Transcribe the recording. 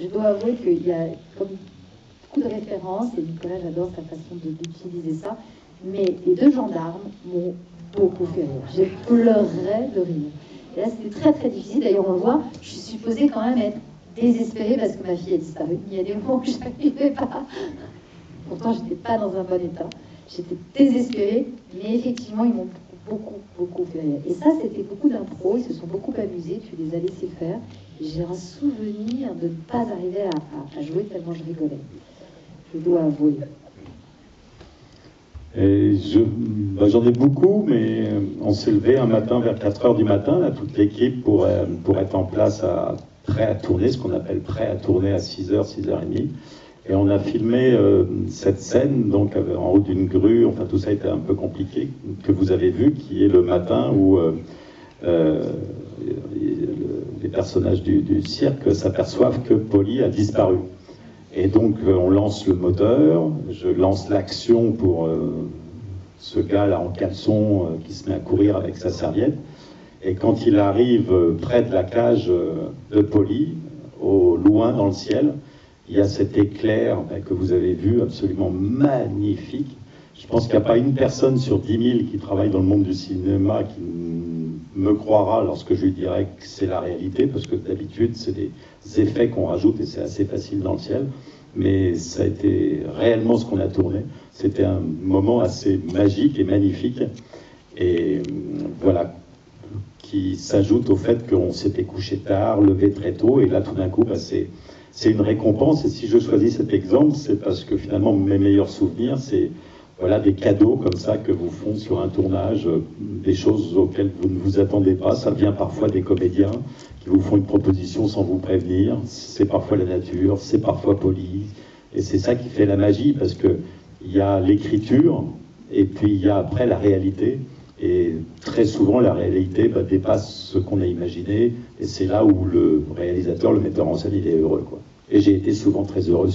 Je dois avouer qu'il y a comme beaucoup de références, et Nicolas, j'adore sa façon d'utiliser ça, mais les deux gendarmes m'ont beaucoup fait rire. J'ai pleuré de rire. Et là, c'était très très difficile. D'ailleurs, on le voit, je suis supposée quand même être désespérée parce que ma fille a disparu. Il y a des moments où je n'arrivais pas. Pourtant, je n'étais pas dans un bon état. J'étais désespérée, mais effectivement, ils m'ont beaucoup fait rire. Et ça, c'était beaucoup d'impro. Ils se sont beaucoup amusés. Tu les as laissés faire. J'ai un souvenir de ne pas arriver à jouer tellement je rigolais. Je dois avouer. Et j'en ai beaucoup, mais on s'est levé un matin vers 4 heures du matin, là, toute l'équipe, pour être en place, prêt à tourner, ce qu'on appelle prêt à tourner à 6h, 6h30. Et on a filmé cette scène, donc en haut d'une grue, enfin tout ça était un peu compliqué, que vous avez vu, qui est le matin où les personnages du cirque s'aperçoivent que Polly a disparu. Et donc on lance le moteur, je lance l'action pour ce gars-là en caleçon qui se met à courir avec sa serviette. Et quand il arrive près de la cage de Polly, au loin dans le ciel, il y a cet éclair que vous avez vu, absolument magnifique. Je pense qu'il n'y a pas une personne sur 10 000 qui travaille dans le monde du cinéma qui me croira lorsque je lui dirai que c'est la réalité, parce que d'habitude, c'est des effets qu'on rajoute et c'est assez facile dans le ciel. Mais ça a été réellement ce qu'on a tourné. C'était un moment assez magique et magnifique. Et voilà, qui s'ajoute au fait qu'on s'était couché tard, levé très tôt, et là, tout d'un coup, c'est une récompense. Et si je choisis cet exemple, c'est parce que finalement, mes meilleurs souvenirs, c'est voilà, des cadeaux comme ça que vous font sur un tournage, des choses auxquelles vous ne vous attendez pas. Ça vient parfois des comédiens qui vous font une proposition sans vous prévenir. C'est parfois la nature, c'est parfois Polly. Et c'est ça qui fait la magie, parce qu'il y a l'écriture, et puis il y a après la réalité. Et très souvent, la réalité dépasse ce qu'on a imaginé. Et c'est là où le réalisateur, le metteur en scène, il est heureux, quoi. Et j'ai été souvent très heureux.